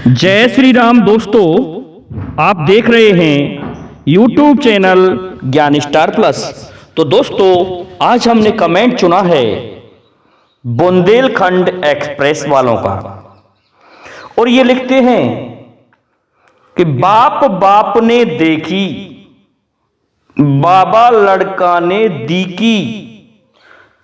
जय श्री राम दोस्तों, आप देख रहे हैं YouTube चैनल ज्ञान स्टार प्लस। तो दोस्तों, आज हमने कमेंट चुना है बुंदेलखंड एक्सप्रेस वालों का, और ये लिखते हैं कि बाप बाप ने देखी, बाबा लड़का ने दी की,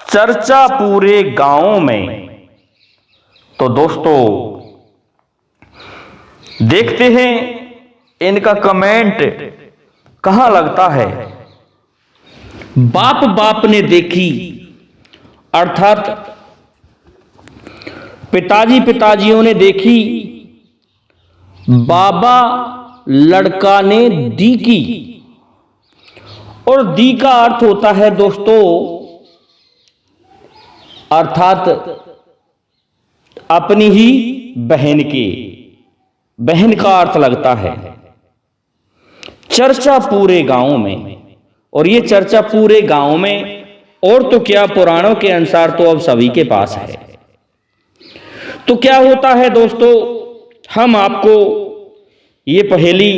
चर्चा पूरे गांव में। तो दोस्तों, देखते हैं इनका कमेंट कहां लगता है। बाप बाप ने देखी अर्थात पिताजियों ने देखी, बाबा लड़का ने दी की। और दी का अर्थ होता है दोस्तों अर्थात अपनी ही बहन का अर्थ लगता है। चर्चा पूरे गांव में, और ये चर्चा पूरे गांव में और तो क्या पुराणों के अनुसार तो अब सभी के पास है। तो क्या होता है दोस्तों, हम आपको ये पहेली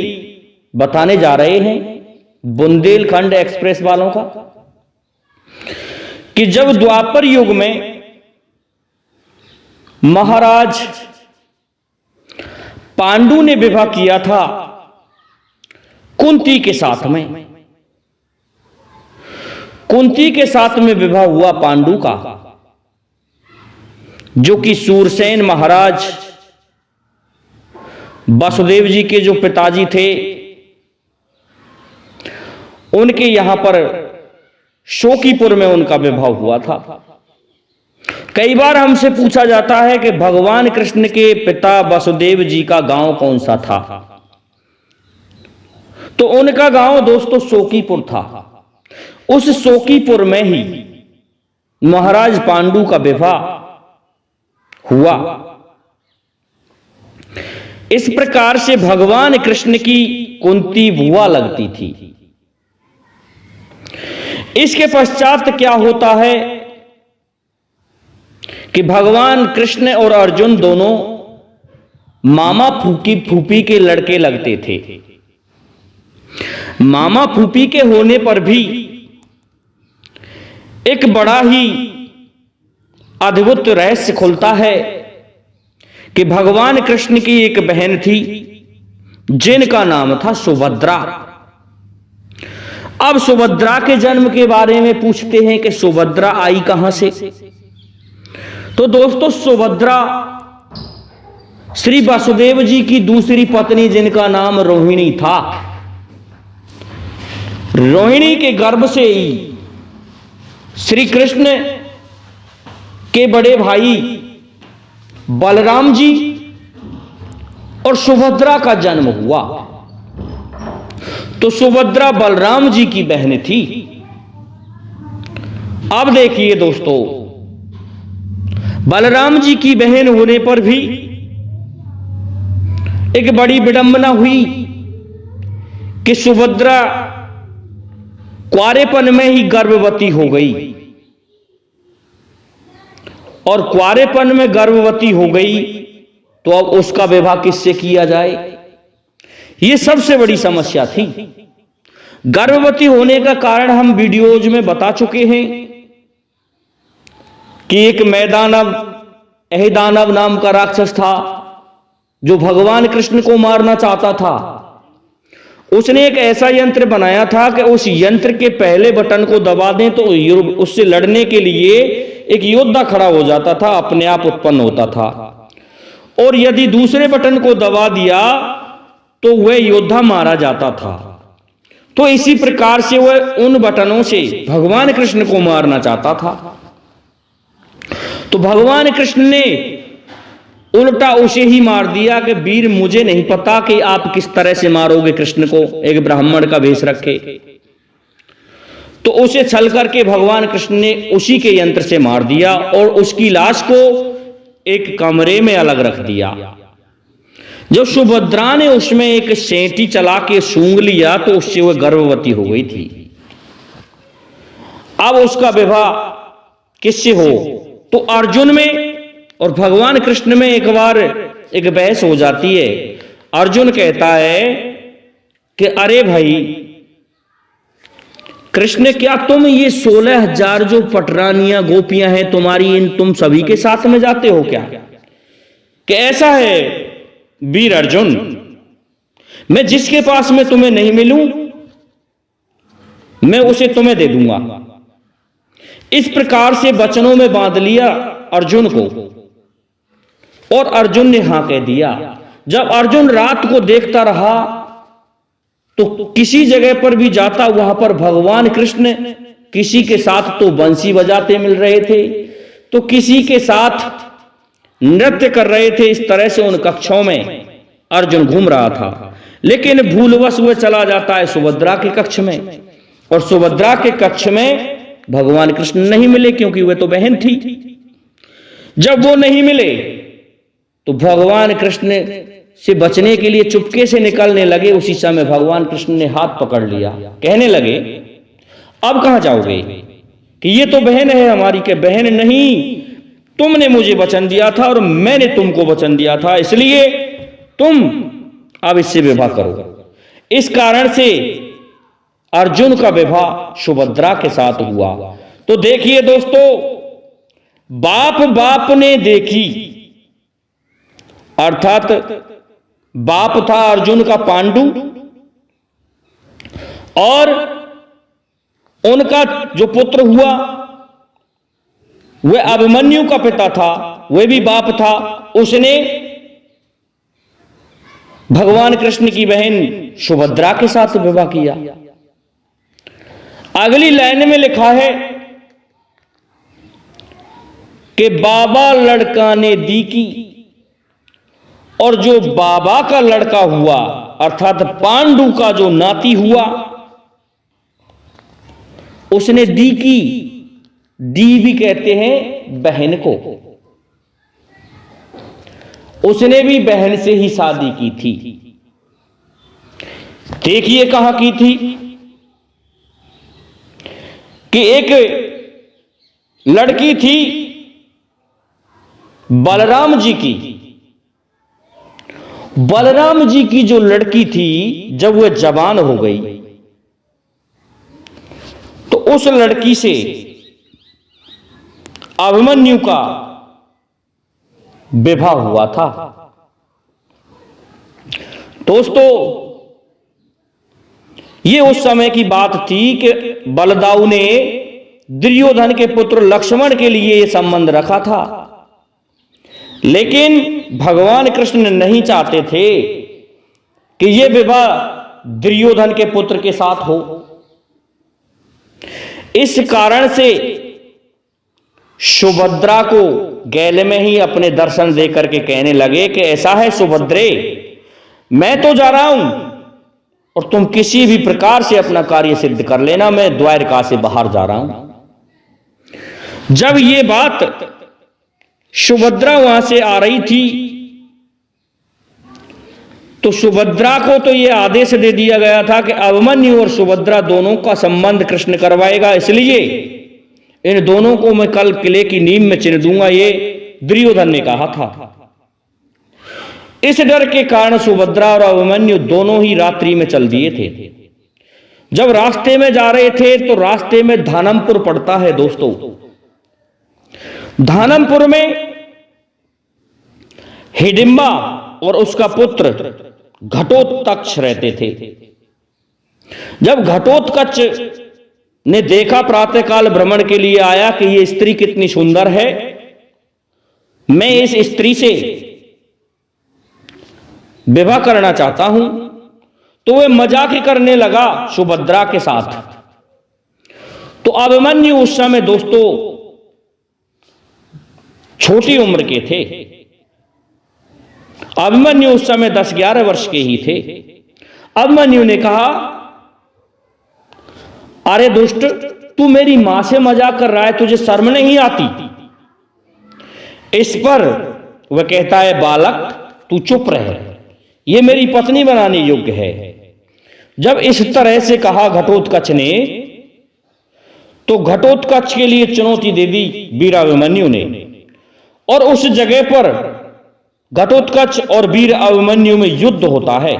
बताने जा रहे हैं बुंदेलखंड एक्सप्रेस वालों का, कि जब द्वापर युग में महाराज पांडु ने विवाह किया था कुंती के साथ में, कुंती के साथ में विवाह हुआ पांडु का, जो कि सूरसेन महाराज वसुदेव जी के जो पिताजी थे, उनके यहां पर शोकीपुर में उनका विवाह हुआ था। कई बार हमसे पूछा जाता है कि भगवान कृष्ण के पिता वसुदेव जी का गांव कौन सा था, तो उनका गांव दोस्तों शोकीपुर था। उस शोकीपुर में ही महाराज पांडु का विवाह हुआ। इस प्रकार से भगवान कृष्ण की कुंती बुआ लगती थी। इसके पश्चात क्या होता है कि भगवान कृष्ण और अर्जुन दोनों मामा फूफी के लड़के लगते थे। मामा फूफी के होने पर भी एक बड़ा ही अद्भुत रहस्य खुलता है कि भगवान कृष्ण की एक बहन थी जिनका नाम था सुभद्रा। अब सुभद्रा के जन्म के बारे में पूछते हैं कि सुभद्रा आई कहां से। तो दोस्तों, सुभद्रा श्री वसुदेव जी की दूसरी पत्नी जिनका नाम रोहिणी था, रोहिणी के गर्भ से ही श्री कृष्ण के बड़े भाई बलराम जी और सुभद्रा का जन्म हुआ। तो सुभद्रा बलराम जी की बहन थी। अब देखिए दोस्तों, बलराम जी की बहन होने पर भी एक बड़ी विडंबना हुई कि सुभद्रा कुंवारेपन में ही गर्भवती हो गई। और कुंवारेपन में गर्भवती हो गई तो अब उसका विवाह किससे किया जाए, यह सबसे बड़ी समस्या थी। गर्भवती होने का कारण हम वीडियोज में बता चुके हैं कि एक एहदानव नाम का राक्षस था जो भगवान कृष्ण को मारना चाहता था। उसने एक ऐसा यंत्र बनाया था कि उस यंत्र के पहले बटन को दबा दें तो उससे लड़ने के लिए एक योद्धा खड़ा हो जाता था, अपने आप उत्पन्न होता था। और यदि दूसरे बटन को दबा दिया तो वह योद्धा मारा जाता था। तो इसी प्रकार से वह उन बटनों से भगवान कृष्ण को मारना चाहता था। तो भगवान कृष्ण ने उल्टा उसे ही मार दिया कि वीर, मुझे नहीं पता कि आप किस तरह से मारोगे कृष्ण को, एक ब्राह्मण का वेश रखे। तो उसे छल करके भगवान कृष्ण ने उसी के यंत्र से मार दिया और उसकी लाश को एक कमरे में अलग रख दिया। जब सुभद्रा ने उसमें एक सेंटी चला के सूंघ लिया तो उससे वह गर्भवती हो गई थी। अब उसका विवाह किससे हो, तो अर्जुन में और भगवान कृष्ण में एक बार एक बहस हो जाती है। अर्जुन कहता है कि अरे भाई कृष्ण, क्या तुम ये 16,000 जो पटरानियां गोपियां हैं तुम्हारी, इन तुम सभी के साथ में जाते हो क्या? कि ऐसा है वीर अर्जुन, मैं जिसके पास में तुम्हें नहीं मिलूं मैं उसे तुम्हें दे दूंगा। इस प्रकार से वचनों में बांध लिया अर्जुन को, और अर्जुन ने हां कह दिया। जब अर्जुन रात को देखता रहा तो किसी जगह पर भी जाता, वहां पर भगवान कृष्ण किसी के साथ तो बंसी बजाते मिल रहे थे, तो किसी के साथ नृत्य कर रहे थे। इस तरह से उन कक्षों में अर्जुन घूम रहा था। लेकिन भूलवश वह चला जाता है सुभद्रा के कक्ष में, और सुभद्रा के कक्ष में भगवान कृष्ण नहीं मिले, क्योंकि वह तो बहन थी। जब वो नहीं मिले तो भगवान कृष्ण से बचने के लिए चुपके से निकलने लगे। उसी समय भगवान कृष्ण ने हाथ पकड़ लिया, कहने लगे अब कहां जाओगे? कि ये तो बहन है हमारी। के बहन नहीं, तुमने मुझे वचन दिया था और मैंने तुमको वचन दिया था, इसलिए तुम अब इससे विवाह करो। इस कारण से अर्जुन का विवाह सुभद्रा के साथ हुआ। तो देखिए दोस्तों, बाप बाप ने देखी, अर्थात बाप था अर्जुन का पांडु, और उनका जो पुत्र हुआ वह अभिमन्यु का पिता था, वह भी बाप था। उसने भगवान कृष्ण की बहन सुभद्रा के साथ विवाह किया। अगली लाइन में लिखा है कि बाबा लड़का ने दी की, और जो बाबा का लड़का हुआ अर्थात पांडु का जो नाती हुआ उसने दी की, दी भी कहते हैं बहन को, उसने भी बहन से ही शादी की थी। देखिए कहां की थी कि एक लड़की थी बलराम जी की। बलराम जी की जो लड़की थी, जब वह जवान हो गई तो उस लड़की से अभिमन्यु का विवाह हुआ था। दोस्तों, यह उस समय की बात थी कि बलदाऊ ने दुर्योधन के पुत्र लक्ष्मण के लिए यह संबंध रखा था, लेकिन भगवान कृष्ण नहीं चाहते थे कि यह विवाह दुर्योधन के पुत्र के साथ हो। इस कारण से सुभद्रा को गैल में ही अपने दर्शन देकर के कहने लगे कि ऐसा है सुभद्रे, मैं तो जा रहा हूं और तुम किसी भी प्रकार से अपना कार्य सिद्ध कर लेना, मैं द्वारका से बाहर जा रहा हूं। जब ये बात सुभद्रा वहां से आ रही थी तो सुभद्रा को तो यह आदेश दे दिया गया था कि अभिमन्यु और सुभद्रा दोनों का संबंध कृष्ण करवाएगा, इसलिए इन दोनों को मैं कल किले की नींव में चिन दूंगा, ये दुर्योधन ने कहा था। इस डर के कारण सुभद्रा और अभिमन्यु दोनों ही रात्रि में चल दिए थे। जब रास्ते में जा रहे थे तो रास्ते में धानमपुर पड़ता है। दोस्तों, धानमपुर में हिडिंबा और उसका पुत्र घटोत्कच रहते थे। जब घटोत्कच ने देखा, प्रातःकाल भ्रमण के लिए आया कि यह स्त्री कितनी सुंदर है, मैं इस स्त्री से विवाह करना चाहता हूं, तो वह मजाक करने लगा सुभद्रा के साथ। तो अभिमन्यु उस समय दोस्तों छोटी उम्र के थे। अभिमन्यु उस समय 10-11 वर्ष के ही थे। अभिमन्यु ने कहा, अरे दुष्ट, तू मेरी मां से मजाक कर रहा है, तुझे शर्म नहीं आती? इस पर वह कहता है, बालक तू चुप रह, यह मेरी पत्नी बनाने योग्य है। जब इस तरह से कहा घटोत्कच ने, तो घटोत्कच के लिए चुनौती दे दी वीर अभिमन्यु ने, और उस जगह पर घटोत्कच और वीर अभिमन्यु में युद्ध होता है।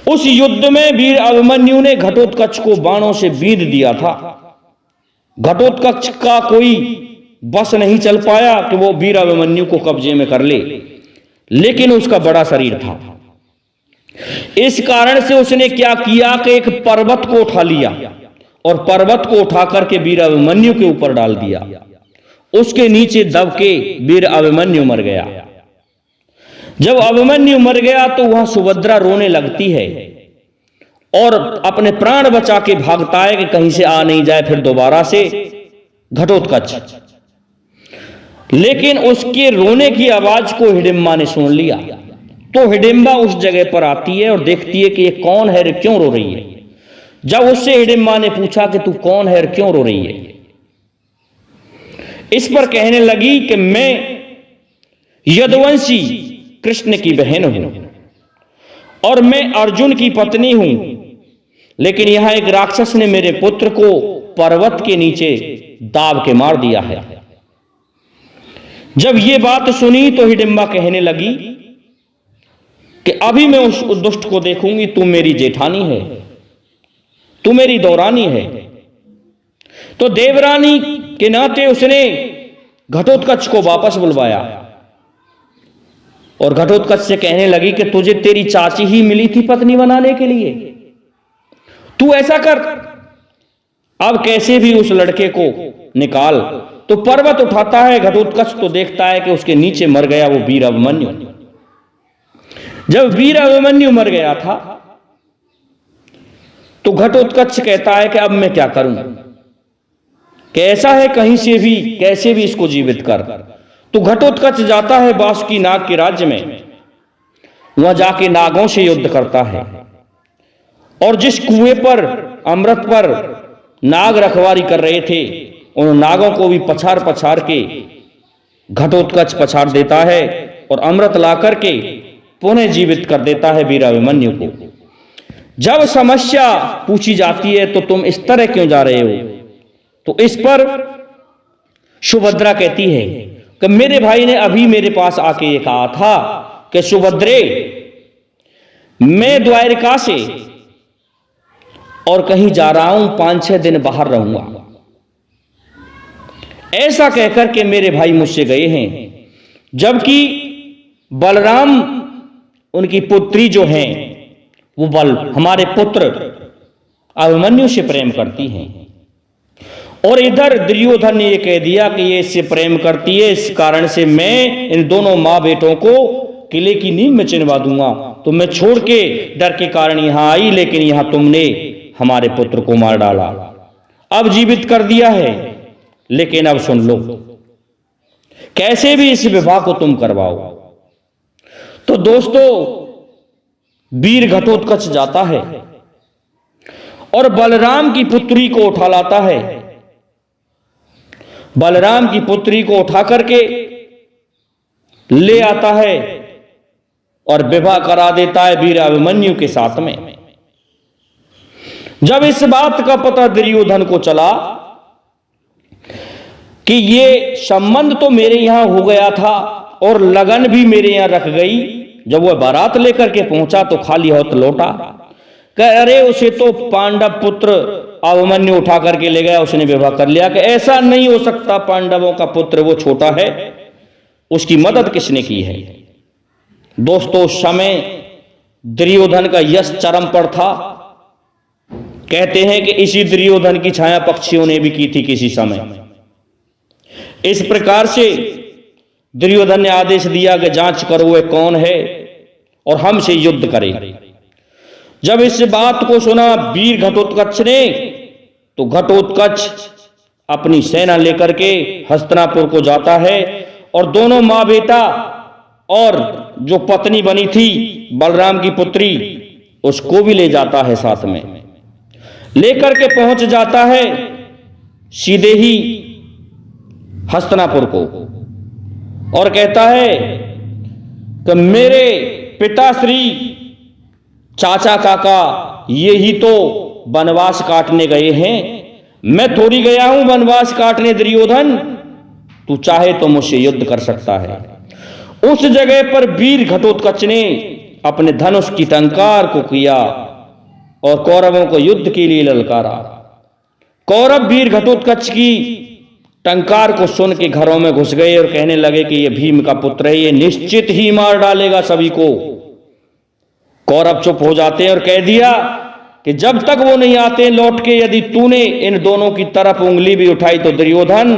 उस युद्ध में वीर अभिमन्यु ने घटोत्कच को बाणों से बींध दिया था। घटोत्कच का कोई बस नहीं चल पाया कि वो वीर अभिमन्यु को कब्जे में कर ले, लेकिन उसका बड़ा शरीर था। इस कारण से उसने क्या किया कि एक पर्वत को उठा लिया और पर्वत को उठा करके वीर अभिमन्यु के ऊपर डाल दिया। उसके नीचे दब के वीर अभिमन्यु मर गया। जब अभिमन्यु मर गया तो वहां सुभद्रा रोने लगती है और अपने प्राण बचा के भागता है कि कहीं से आ नहीं जाए फिर दोबारा से घटोत्कच। लेकिन उसके रोने की आवाज को हिडिंबा ने सुन लिया, तो हिडिंबा उस जगह पर आती है और देखती है कि ये कौन है, क्यों रो रही है। जब उससे हिडिंबा ने पूछा कि तू कौन है, क्यों रो रही है, इस पर कहने लगी कि मैं यदुवंशी कृष्ण की बहन हूं और मैं अर्जुन की पत्नी हूं, लेकिन यहां एक राक्षस ने मेरे पुत्र को पर्वत के नीचे दाब के मार दिया है। जब ये बात सुनी तो हिडिंबा कहने लगी कि अभी मैं उस दुष्ट को देखूंगी, तू मेरी जेठानी है, तू मेरी दौरानी है। तो देवरानी के नाते उसने घटोत्कच को वापस बुलवाया और घटोत्कच से कहने लगी कि तुझे तेरी चाची ही मिली थी पत्नी बनाने के लिए, तू ऐसा कर, अब कैसे भी उस लड़के को निकाल। तो पर्वत उठाता है घटोत्कच, तो देखता है कि उसके नीचे मर गया वो वीर अभिमन्यु। जब वीर अभिमन्यु मर गया था तो घटोत्कच कहता है कि अब मैं क्या करूं, कि ऐसा है कहीं से भी कैसे भी इसको जीवित कर। तो घटोत्कच जाता है बासुकी नाग के राज्य में, वहां जाके नागों से युद्ध करता है और जिस कुएं पर अमृत पर नाग रखवारी कर रहे थे उन नागों को भी पछाड़ पछाड़ के घटोत्कच पछाड़ देता है और अमृत ला करके पुनः जीवित कर देता है वीर अभिमन्यु को। जब समस्या पूछी जाती है तो तुम इस तरह क्यों जा रहे हो, तो इस पर सुभद्रा कहती है कि मेरे भाई ने अभी मेरे पास आके ये कहा था कि सुभद्रे, मैं द्वारिका से और कहीं जा रहा हूं, 5-6 दिन बाहर रहूंगा। ऐसा कहकर के मेरे भाई मुझसे गए हैं, जबकि बलराम उनकी पुत्री जो हैं वो हमारे पुत्र अभिमन्यु से प्रेम करती हैं और इधर दुर्योधन ने यह कह दिया कि ये इससे प्रेम करती है, इस कारण से मैं इन दोनों मां बेटों को किले की नींव में चिनवा दूंगा। तो मैं छोड़ के डर के कारण यहां आई, लेकिन यहां तुमने हमारे पुत्र को मार डाला, अब जीवित कर दिया है, लेकिन अब सुन लो, कैसे भी इस विवाह को तुम करवाओ। तो दोस्तों वीर घटोत्कच जाता है और बलराम की पुत्री को उठा लाता है। बलराम की पुत्री को उठा करके ले आता है और विवाह करा देता है वीर अभिमन्यु के साथ में। जब इस बात का पता दुर्योधन को चला कि ये संबंध तो मेरे यहां हो गया था और लगन भी मेरे यहां रख गई, जब वह बारात लेकर के पहुंचा तो खाली हाथ लौटा। कह अरे उसे तो पांडव पुत्र अभिमन्यु उठा करके ले गया, उसने विवाह कर लिया। कि ऐसा नहीं हो सकता, पांडवों का पुत्र वो छोटा है, उसकी मदद किसने की है। दोस्तों उस समय दुर्योधन का यश चरम पर था। कहते हैं कि इसी दुर्योधन की छाया पक्षियों ने भी की थी किसी समय। इस प्रकार से दुर्योधन ने आदेश दिया कि जांच करो वह कौन है और हमसे युद्ध करे। जब इस बात को सुना वीर घटोत्कच ने, तो घटोत्कच अपनी सेना लेकर के हस्तिनापुर को जाता है और दोनों मां बेटा और जो पत्नी बनी थी बलराम की पुत्री उसको भी ले जाता है, साथ में लेकर के पहुंच जाता है सीधे ही हस्तिनापुर को और कहता है कि मेरे पिताश्री चाचा काका ये ही तो वनवास काटने गए हैं, मैं थोड़ी गया हूं वनवास काटने दुर्योधन, तू चाहे तो मुझसे युद्ध कर सकता है। उस जगह पर वीर घटोत्कच ने अपने धनुष की टंकार को किया और कौरवों को युद्ध के लिए ललकारा। कौरव वीर घटोत्कच की टंकार को सुन के घरों में घुस गए और कहने लगे कि ये भीम का पुत्र है, ये निश्चित ही मार डालेगा सभी को। कौरव चुप हो जाते हैं और कह दिया कि जब तक वो नहीं आते लौट के, यदि तूने इन दोनों की तरफ उंगली भी उठाई तो दुर्योधन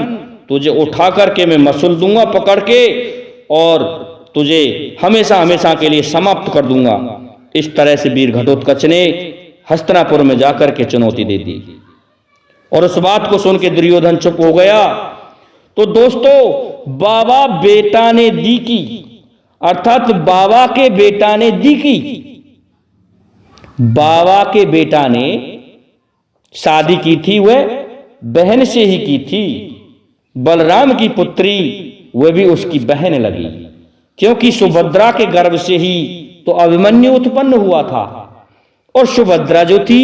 तुझे उठा करके मैं मसूल दूंगा पकड़ के और तुझे हमेशा हमेशा के लिए समाप्त कर दूंगा। इस तरह से वीर घटोत्कच ने हस्तिनापुर में जाकर के चुनौती दे दी और उस बात को सुन के दुर्योधन चुप हो गया। तो दोस्तों, बाबा बेटा ने दी की, अर्थात बाबा के बेटा ने दी की। बाबा के बेटा ने शादी की थी, वह बहन से ही की थी। बलराम की पुत्री वह भी उसकी बहन लगी, क्योंकि सुभद्रा के गर्भ से ही तो अभिमन्यु उत्पन्न हुआ था और सुभद्रा जो थी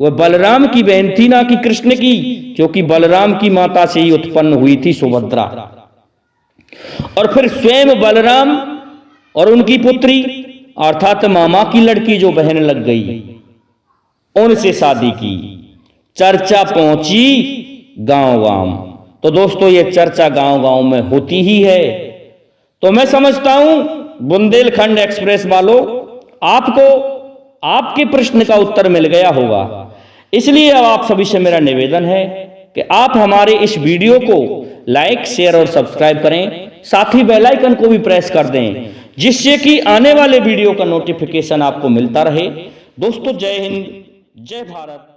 वह बलराम की बहन थी, ना कि कृष्ण की, क्योंकि बलराम की माता से ही उत्पन्न हुई थी सुभद्रा। और फिर स्वयं बलराम और उनकी पुत्री अर्थात मामा की लड़की जो बहन लग गई, उनसे शादी की। चर्चा पहुंची गांव-गांव। तो दोस्तों, ये चर्चा गांव-गांव में होती ही है। तो मैं समझता हूं बुंदेलखंड एक्सप्रेस वालों, आपको आपके प्रश्न का उत्तर मिल गया होगा। इसलिए अब आप सभी से मेरा निवेदन है कि आप हमारे इस वीडियो को लाइक, शेयर और सब्सक्राइब करें, साथ ही बेल आइकन को भी प्रेस कर दें, जिससे कि आने वाले वीडियो का नोटिफिकेशन आपको मिलता रहे। दोस्तों, जय हिंद, जय भारत।